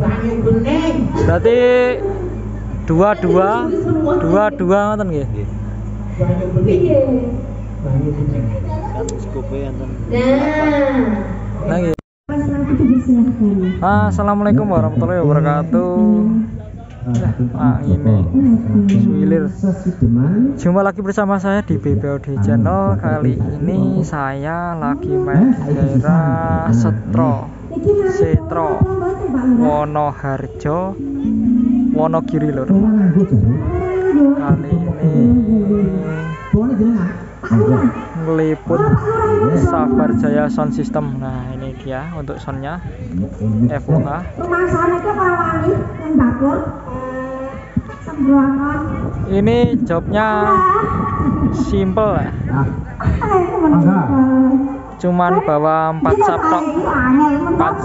Berarti dua ngoten nggih. Nah, nggih. Assalamualaikum warahmatullahi wabarakatuh. Ini Suwilir. Jumpa lagi bersama saya di BBOD Channel. Kali ini saya lagi main di daerah Setro Wonoharjo, Wonogiri lur. Kali ini ngeliput Sabar Jaya Sound System. Nah ini dia untuk soundnya FOH. Ini jobnya simple ya. Cuman bawa 4 sub tok. 4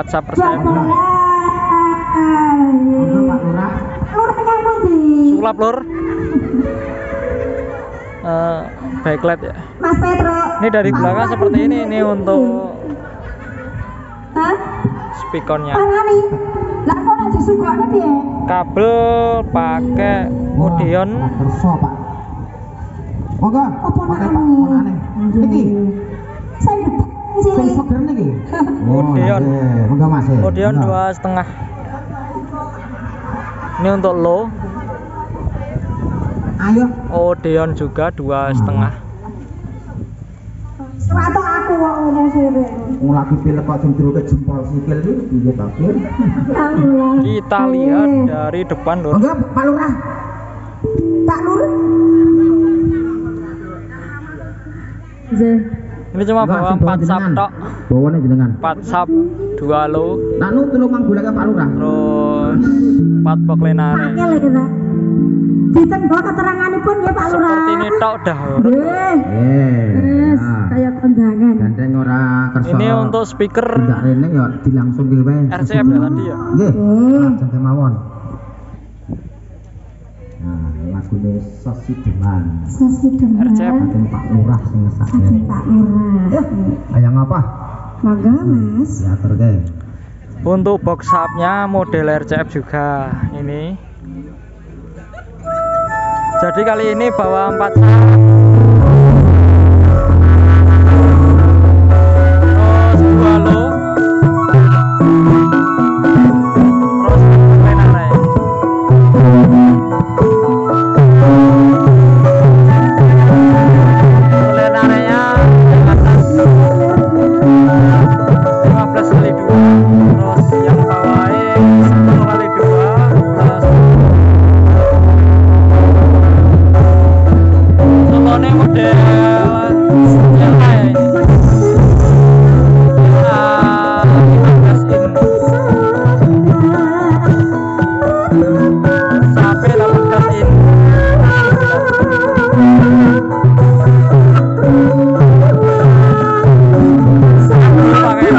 sub per cm. Sulap lur. Backlight ya. Mas Petro. Ini dari belakang seperti ini untuk speakernya. Kabel pakai Odeon. Monggo, pakai panane. Iki. Odeon. Monggo Mas. Odeon 2,5. Ini untuk low. Ayo. Odeon juga 2,5. Atau aku kok ngomong sore. Lagi pilih kok jempol jempol sikil itu piye ta, Pir? Kita lihat dari depan lur. Enggak, Pak Lurah. Pak Nur. Ini cuma bawa 4 sub tok. Bawane jenengan. 4 sub 2 low. Nak nu tulung manggulake Pak Lurah. Terus 4 box lenare. Pakai lagi ta. Ditenggo keteranganipun ya Pak Lurah. Seperti ini tok dah. Terus kayak kondangan. Gandeng ora kersa. Ini untuk speaker Tidak rene ya dilangsungke wae. RCF ya tadi ya. Nggih. Ajeng kemawon. Nah, lagune Sasideman. RCF. Ajeng Pak Lurah sing ngesake. Pak Lurah. Ayang apa? Mangga Mas. Ya terke. Untuk box subnya model RCF juga ini. Jadi kali ini bawa 4 sub. Terus 2 low. Terus lenare. Lenarenya yang atas 15 kali 2. Terus yang bawahnya 10 kali 2 plus contohnya model yang lain 15 in sampai 18 in pakai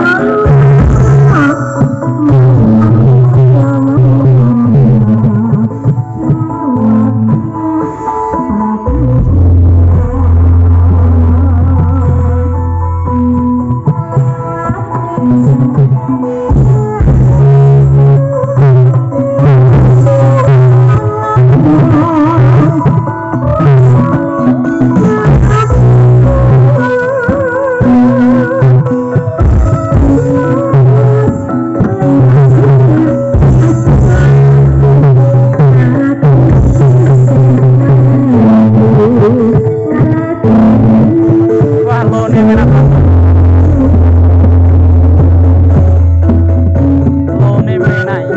wah lo nih merah banget. Lo nih menai.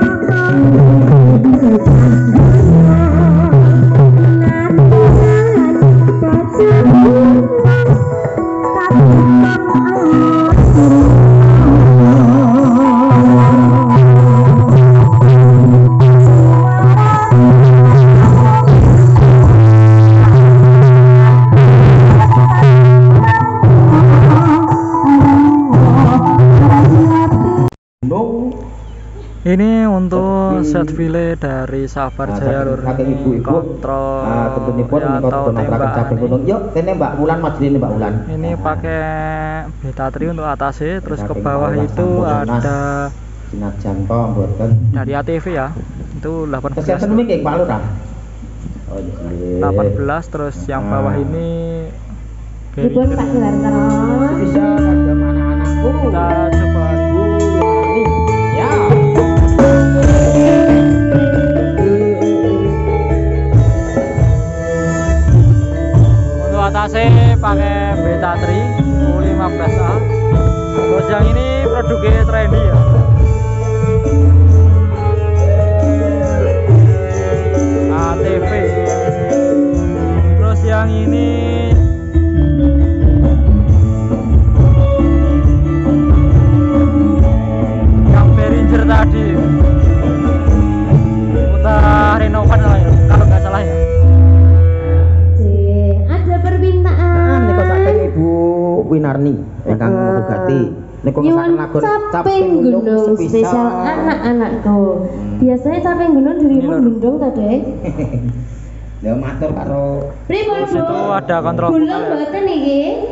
Ini untuk set file dari Sabar Jaya lur. Ini kontrol atau tembak. Yuk, ini Mbak Wulan majene Mbak Wulan. Ini pakai beta 3 untuk atasnya, terus ke bawah itu ada sinajan kok mboten. Dari ATV ya. Itu 18. Kesehatan niki Pak Lurah. Oh iya. 18 terus yang bawah ini Dipun tak gelar terus. Bisa ada mana anakku. kita coba Nih, ya. untuk atasnya pakai beta 3 U15A. Terus yang ini produknya trendy ya. ATV. Terus yang ini yang Behringer tadi udah renovan lah ya, kalau nggak salah ya. Ada permintaan. Niku saking Ibu Winarni ingkang Bugatti. Niku ngesaken lagu caping gunung spesial anak-anakku. Biasanya caping gunung dirimu gendong ta, Dek? Ya matur karo Pripun, Terus itu ada kontrol Gulung vokal ya. mboten iki?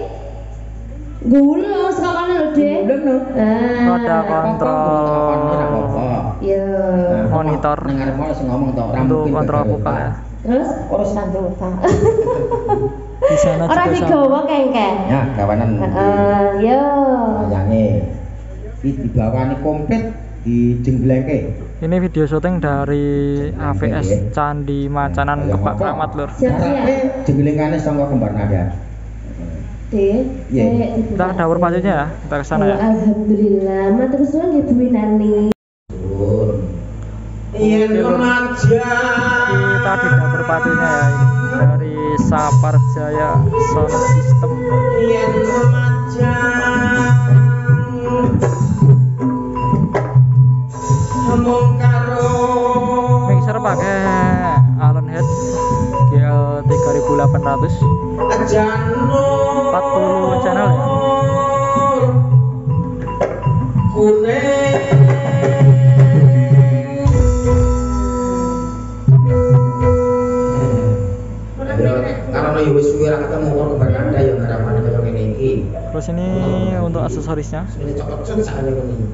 Gulung sakane lho, Dek. Ada kontrol Ya. monitor ning ngarepmu sing ngomong to ora untuk mungkin kontrol bener, vokal Pak. ya. Terus Urusan dosa. Di sana ora juga sama. digawa kengken. Ya, kawanan. Yo. Wayange. Iki dibawani komplit dijengglengke. Ini video syuting dari AVS Candi Macanan Kebak Kramat lur. Siap-siap. Jenglengane saka kembar nada. Dek. Iya. Kita dapur pacunya ya, kita ke sana ya. Alhamdulillah, matur suwun nggih Bu Winani. Yen remaja Kita di dapur pacunya ya, ini dari Sabar Jaya Sound System. yen remaja ngomong karo Mixer pakai Allen Head GL 3800, ajano 40 channel ya. kuning karena ya wis suwe ra ketemu kok kembar nada ya ngarepane kaya ngene iki. Terus ini untuk aksesorisnya. Ini cocok sakjane ngene.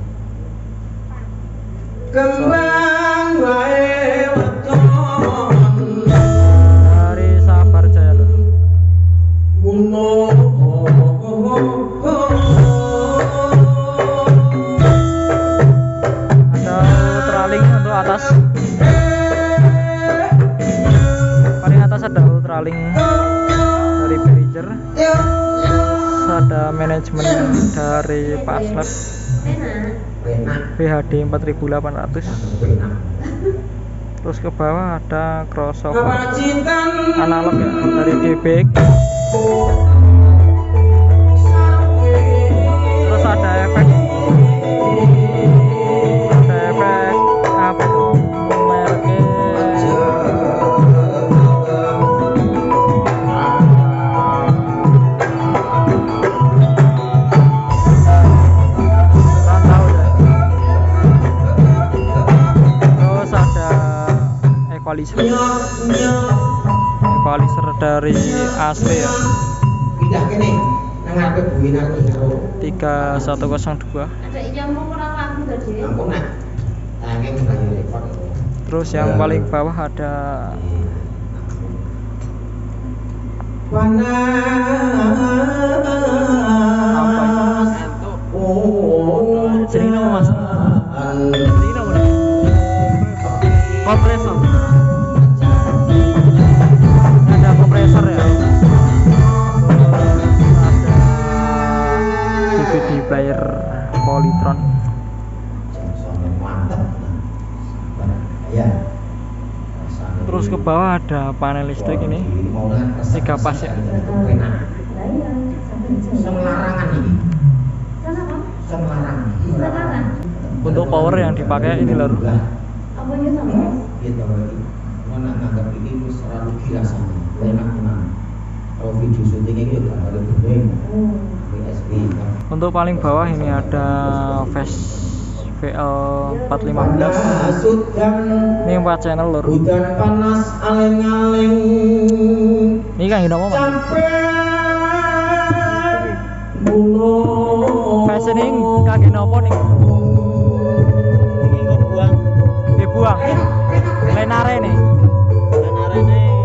Kembang wae weton Dari Sabar Jaya lur. gunung Ada ultraling untuk atas. Paling atas ada ultraling dari Behringer. Terus ada manajemen dari Paslab BHD 4800. Terus ke bawah ada crossover analog ya dari DBX. Terus ada efek apa itu mereknya kurang tahu deh. Terus ada equalizer dari asli ya, pindah kene nang ngarepe Bu Winarni karo 3102. Ada nyamuk kurang laku tadi. ampun nak angin kayu repot. Terus yang paling bawah ada Jadi nama mas, jadi nama nih kompresor. Ada kompresor ya. Terus ada DVD player Polytron. Mantap. Ya. Terus ke bawah ada panel listrik ini 3 pas ya. Semlarangan ini. Semlarangan. Untuk power yang dipakai ini lho. Apa ya sama? Gitu lagi. Mana nganggap ini wis terlalu gila sama. Enak tenan. Kalau video syutingnya itu gak ada BSB. Untuk paling bawah ini ada VL415. Ini 4 channel lur. Udan panas aling-aling. Ini kan gini apa? Fashion ini kaki nopo nih? Ini buang. Buang. Lenare nih. Lenare nih.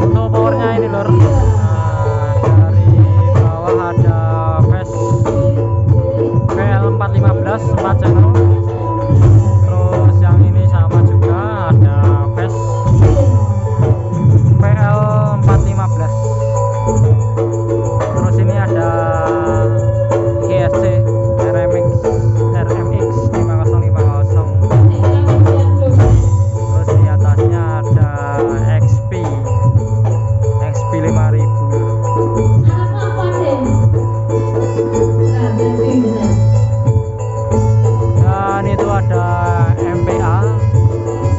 Untuk powernya ini lor. Nah, dari bawah ada flash VL415 4 channel. Terus yang ini sama juga ada flash VL415. Terus ini ada GSC RMX 5050. Terus di atasnya ada XP 5000. Dan itu ada MPA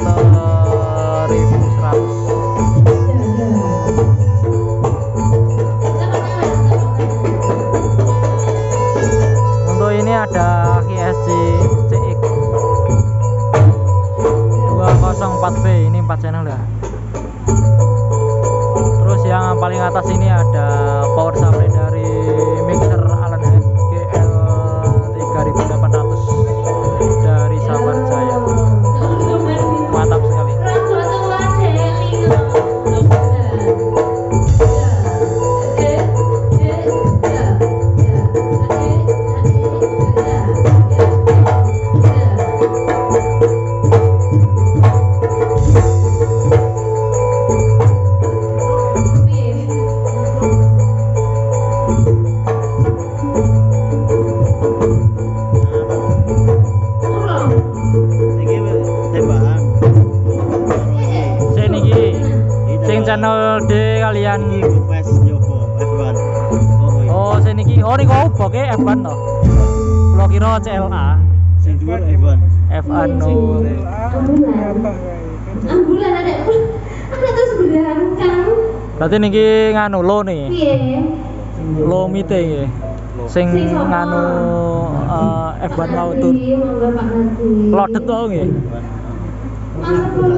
1100. Untuk ini ada GSC CX 204B, ini 4 channel ya. Terus yang paling atas ini ada power supply dari mixer Allen Head GL 3800 dari Sabar Jaya. Mantap sekali. Channel D kalian. Oh, sini ki. Oh, ini kok oboke F1 toh. Kulo kira CLA. Sing dhuwur F1. F1 no. Ambulan adekku. Ada terus belahan kamu. Berarti niki nganu lo nih. Piye? Lo mite nggih. Sing nganu F1 mau tur. Lodet to nggih.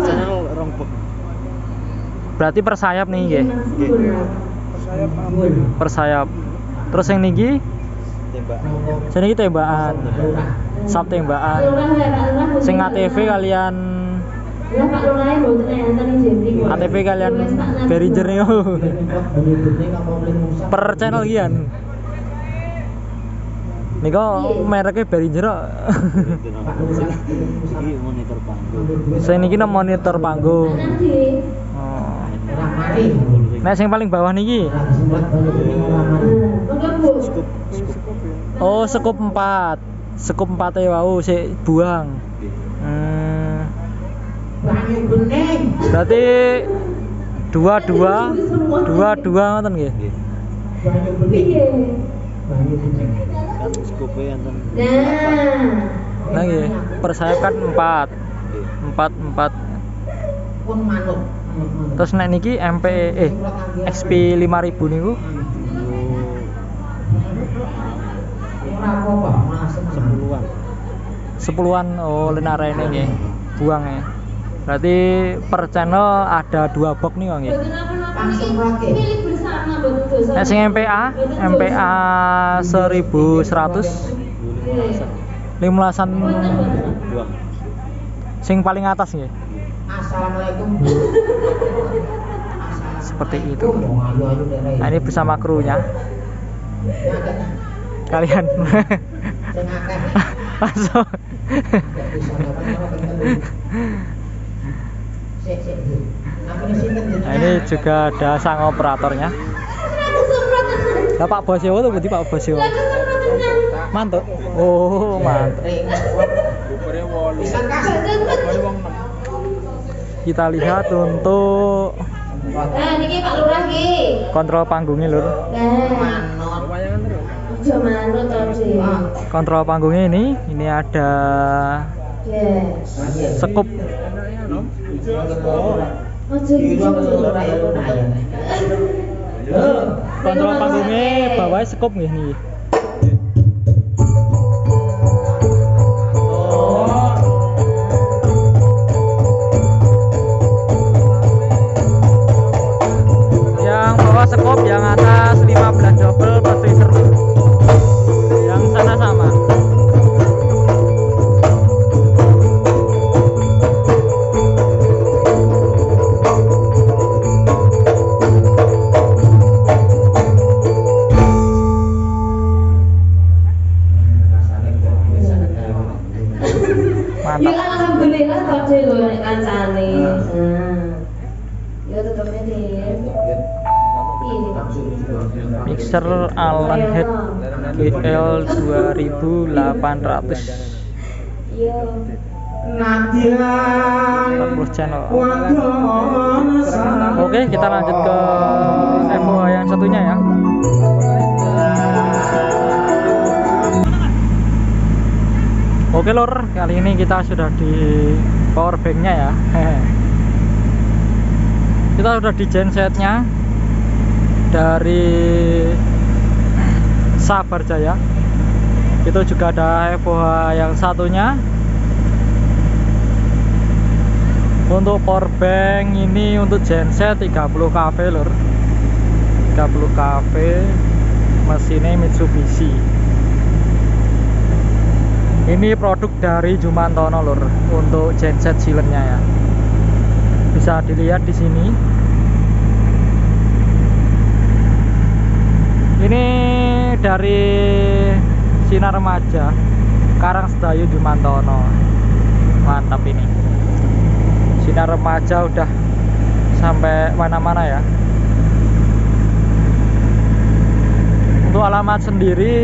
Channel rompok. Berarti persayap nih nggih. Persayap. Terus yang niki Tembak. sini iki tembakan. Sap tembakan. Sing ATV kalian ATV kalian Behringer yo. Per channel kian. Niko mereknya Behringer. Iki monitor panggung. Saya niki monitor panggung. Nah, yang paling bawah niki. Oh, sekup 4. Sekup 4 e wau sik buang. Berarti 22 ngoten nggih. Kan skope enten. Nah nggih, persayap kan 4. 4. Pun manuk. Terus nek niki MPE XP 5000 niku sepuluhan. Oh, lenarene nggih. Buang ya. Berarti per channel ada 2 box nih nggih. Nek sing MPA 1100 15-an Buang. sing paling atas nggih. Assalamualaikum. Seperti itu. Nah, ini bersama krunya. Kalian masuk. Nah, ini juga ada sang operatornya. Lah Pak Bosio tuh berarti Pak Bosio. Mantap. Oh, mantap. Kita lihat untuk Niki Pak Lurah nggih. kontrol panggungnya lur. Aja manut to, Dik. Kontrol panggungnya ini ada Sekup. Kontrol panggungnya bawahnya sekup nggih nih. Yang bawah sekup, yang atas 15 double plus tracer. Yang sana sama. Ya alhamdulillah kok lho nek kancane. Ya tetepnya deh. Mixer Allen Head GL 2800. Iya. 40 channel. Oke, kita lanjut ke FOH yang satunya ya. Oke lor, kali ini kita sudah di power banknya ya. Kita sudah di gensetnya dari Sabar Jaya. Itu juga ada FOH yang satunya. Untuk power bank ini untuk genset 30 kV lor. 30 kV, mesinnya Mitsubishi. Ini produk dari Jumantono lor untuk genset silennya ya. Bisa dilihat di sini. Ini dari Sinar Remaja, Karangsedayu Jumantono. Mantap ini. Sinar Remaja udah sampai mana-mana ya. Untuk alamat sendiri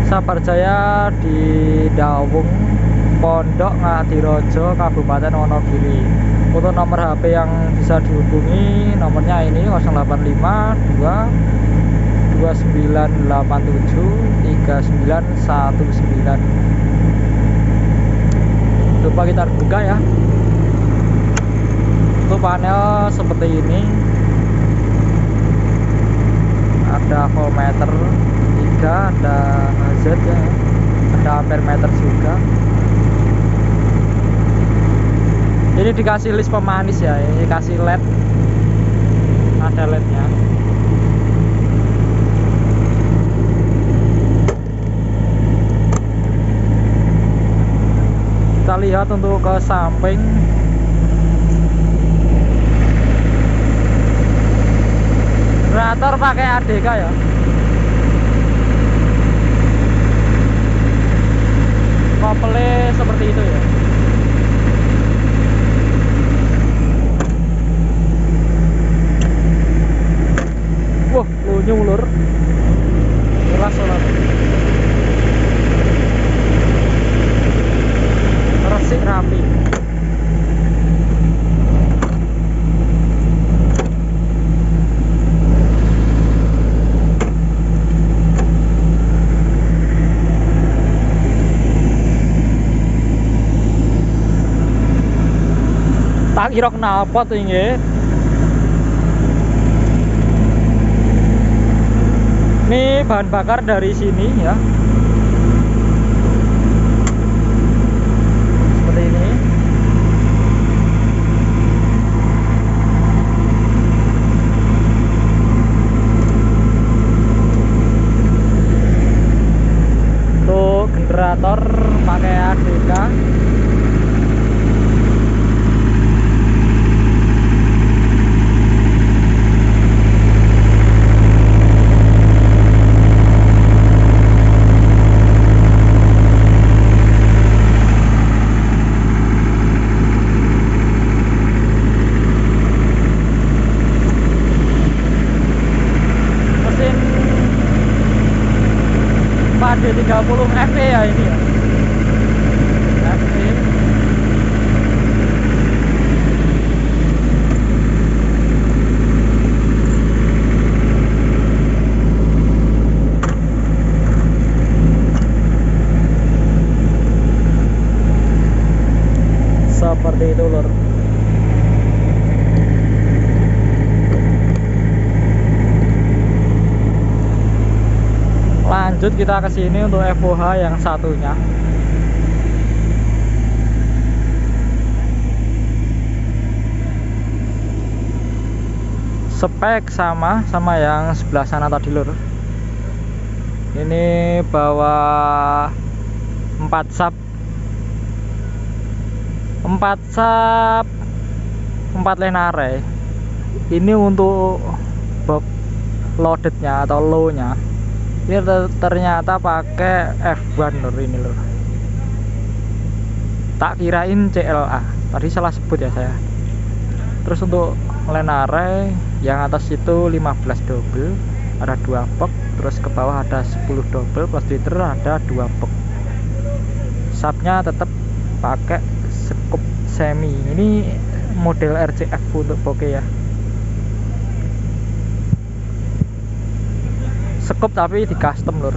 Sabar Jaya di Dawung, Pondok Ngadirojo, Kabupaten Wonogiri. Untuk nomor HP yang bisa dihubungi, nomornya ini 0852 2987 3919. Lupa kita buka ya. Untuk panel seperti ini, ada voltmeter 3, ada Z ya, ada ampere meter juga. Ini dikasih list pemanis ya, ini kasih LED, ada LED-nya. Kita lihat untuk ke samping. Generator pakai ADK ya. Kopelnya seperti itu ya. Wah, lunyung ulur. Keras solar. Resik rapi. Tak kira kenapa tuh ini. Ini bahan bakar dari sini ya. Seperti ini. Untuk generator pakai ADK. Pade 30 FE ya ini ya. FE. Seperti itu lur. Lanjut kita ke sini untuk FOH yang satunya. Spek sama yang sebelah sana tadi lur. Ini bawa 4 sub 4 lenare. Ini untuk box loadednya atau low nya ini ternyata pakai F1 lur ini lur. Tak kirain CLA, tadi salah sebut ya saya. Terus untuk lenare yang atas itu 15 double, ada 2 box. Terus ke bawah ada 10 double plus liter, ada 2 box. Subnya tetap pakai scoop semi. Ini model RCF untuk bokeh ya. Scoop tapi di custom lur.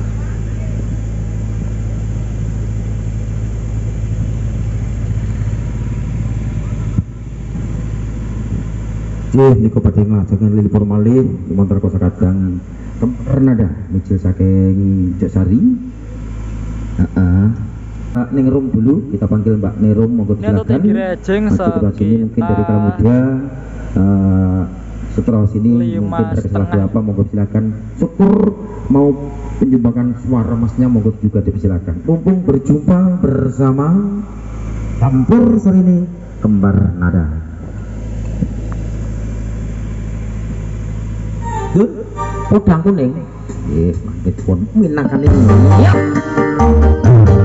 Niko badhe ngajaken lilipur malih montor kosa kadang Renada mijil saking Jasari. Ning room dulu kita panggil Mbak Nerum, monggo silakan. Mungkin dari Kalamudia setelah sini mungkin ada kesalahan apa, monggo silakan. Syukur mau menyumbangkan suara masnya, monggo juga dipersilakan. Mumpung berjumpa bersama Campur Serini Kembar Nada. Udang kuning, mangkit pun minangkan ini. Ya,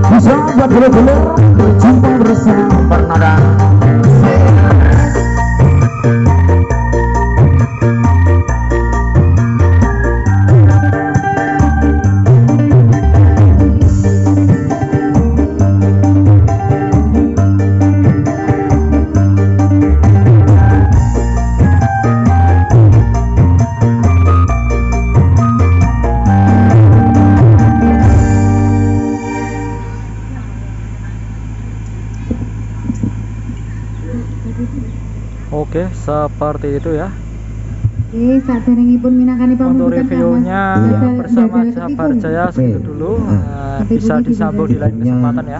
bisa buat dulu berjumpa bersama Bernada. Oke, seperti itu ya. Oke, saderengipun minangkani Untuk pamungkas reviewnya bersama Jabar Jaya segitu dulu. Bisa disambung di lain kesempatan ya.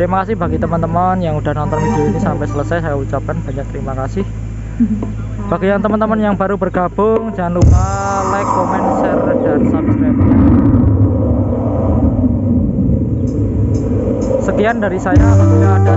Terima kasih bagi teman-teman yang udah nonton video ini sampai selesai. Saya ucapkan banyak terima kasih. Bagi yang teman-teman yang baru bergabung, jangan lupa like, comment, share, dan subscribe. Sekian dari saya. Apabila ada